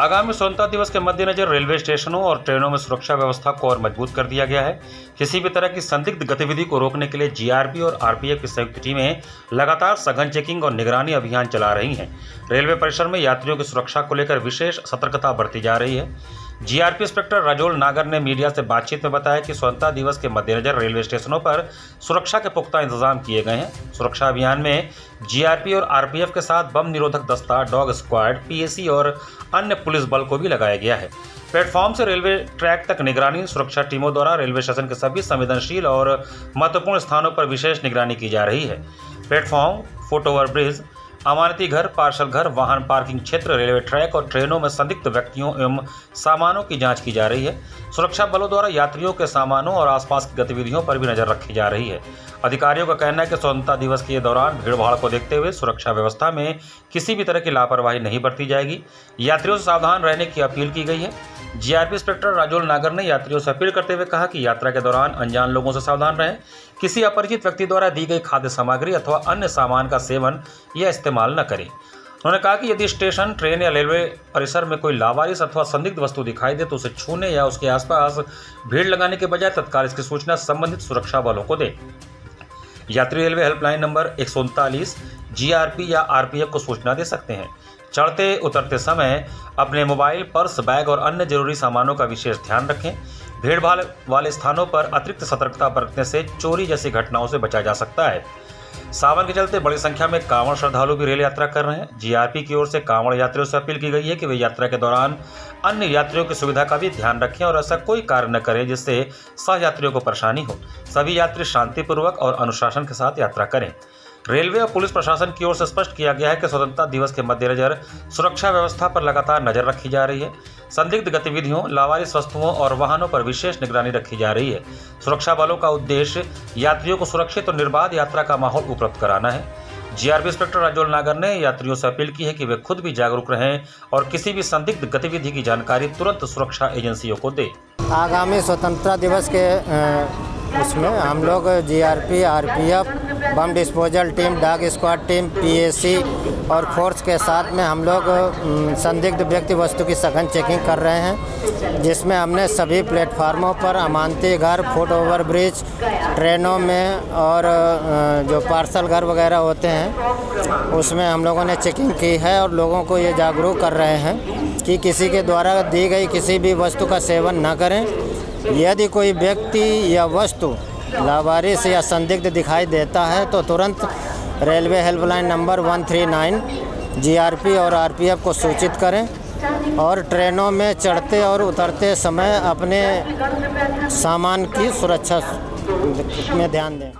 आगामी स्वतंत्रता दिवस के मद्देनजर रेलवे स्टेशनों और ट्रेनों में सुरक्षा व्यवस्था को और मजबूत कर दिया गया है। किसी भी तरह की संदिग्ध गतिविधि को रोकने के लिए जीआरपी और आरपीएफ की संयुक्त टीमें लगातार सघन चेकिंग और निगरानी अभियान चला रही हैं। रेलवे परिसर में यात्रियों की सुरक्षा को लेकर विशेष सतर्कता बरती जा रही है। जीआरपी इंस्पेक्टर राजोल नागर ने मीडिया से बातचीत में बताया कि स्वतंत्रता दिवस के मद्देनजर रेलवे स्टेशनों पर सुरक्षा के पुख्ता इंतजाम किए गए हैं। सुरक्षा अभियान में जीआरपी और आरपीएफ के साथ बम निरोधक दस्ता, डॉग स्क्वाड, पीएसी और अन्य पुलिस बल को भी लगाया गया है। प्लेटफॉर्म से रेलवे ट्रैक तक निगरानी। सुरक्षा टीमों द्वारा रेलवे स्टेशन के सभी संवेदनशील और महत्वपूर्ण स्थानों पर विशेष निगरानी की जा रही है। प्लेटफॉर्म, फुट ओवर ब्रिज, अमानती घर, पार्सल घर, वाहन पार्किंग क्षेत्र, रेलवे ट्रैक और ट्रेनों में संदिग्ध व्यक्तियों एवं सामानों की जांच की जा रही है। सुरक्षा बलों द्वारा यात्रियों के सामानों और आसपास की गतिविधियों पर भी नजर रखी जा रही है। अधिकारियों का कहना है कि स्वतंत्रता दिवस के दौरान भीड़भाड़ को देखते हुए सुरक्षा व्यवस्था में किसी भी तरह की लापरवाही नहीं बरती जाएगी। यात्रियों से सावधान रहने की अपील की गई है। जीआरपी इंस्पेक्टर राजोल नागर ने यात्रियों से अपील करते हुए कहा कि यात्रा के दौरान अनजान लोगों से सावधान रहें। किसी अपरिचित व्यक्ति द्वारा दी गई खाद्य सामग्री अथवा अन्य सामान का सेवन या इस्तेमाल न करें। उन्होंने कहा कि यदि स्टेशन, ट्रेन या रेलवे परिसर में कोई लावारिस अथवा संदिग्ध वस्तु दिखाई दे तो उसे छूने या उसके आसपास भीड़ लगाने के बजाय तत्काल इसकी सूचना संबंधित सुरक्षा बलों को दें। यात्री रेलवे हेल्पलाइन नंबर 139 जीआरपी या आरपीएफ को सूचना दे सकते हैं। चढ़ते उतरते समय अपने मोबाइल, पर्स, बैग और अन्य जरूरी सामानों का विशेष ध्यान रखें। भीड़भाड़ वाले स्थानों पर अतिरिक्त सतर्कता बरतने से चोरी जैसी घटनाओं से बचा जा सकता है। सावन के चलते बड़ी संख्या में कांवड़ श्रद्धालु भी रेल यात्रा कर रहे हैं। जीआरपी की ओर से कांवड़ यात्रियों से अपील की गई है कि वे यात्रा के दौरान अन्य यात्रियों की सुविधा का भी ध्यान रखें और ऐसा कोई कार्य न करें जिससे सहयात्रियों को परेशानी हो। सभी यात्री शांतिपूर्वक और अनुशासन के साथ यात्रा करें। रेलवे और पुलिस प्रशासन की ओर से स्पष्ट किया गया है कि स्वतंत्रता दिवस के मद्देनजर सुरक्षा व्यवस्था पर लगातार नजर रखी जा रही है। संदिग्ध गतिविधियों, लावारिस वस्तुओं और वाहनों पर विशेष निगरानी रखी जा रही है। सुरक्षा बलों का उद्देश्य यात्रियों को सुरक्षित और निर्बाध यात्रा का माहौल उपलब्ध कराना है। जीआरपी इंस्पेक्टर राजोल नागर ने यात्रियों से अपील की है कि वे खुद भी जागरूक रहें और किसी भी संदिग्ध गतिविधि की जानकारी तुरंत सुरक्षा एजेंसियों को दें। आगामी स्वतंत्रता दिवस के उसमें हम लोग GRP, RPF, bomb disposal team, dog squad team, PAC और फोर्स के साथ में हम लोग संदिग्ध व्यक्ति वस्तु की सघन चेकिंग कर रहे हैं, जिसमें हमने सभी प्लेटफार्मों पर, अमानती घर, फुट ओवर ब्रिज, ट्रेनों में और जो पार्सल घर वगैरह होते हैं उसमें हम लोगों ने चेकिंग की है और लोगों को ये जागरूक कर रहे हैं कि किसी के द्वारा दी गई किसी भी वस्तु का सेवन न करें। यदि कोई व्यक्ति या वस्तु लावारिस या संदिग्ध दिखाई देता है तो तुरंत रेलवे हेल्पलाइन नंबर 139 जीआरपी और आरपीएफ को सूचित करें और ट्रेनों में चढ़ते और उतरते समय अपने सामान की सुरक्षा में ध्यान दें।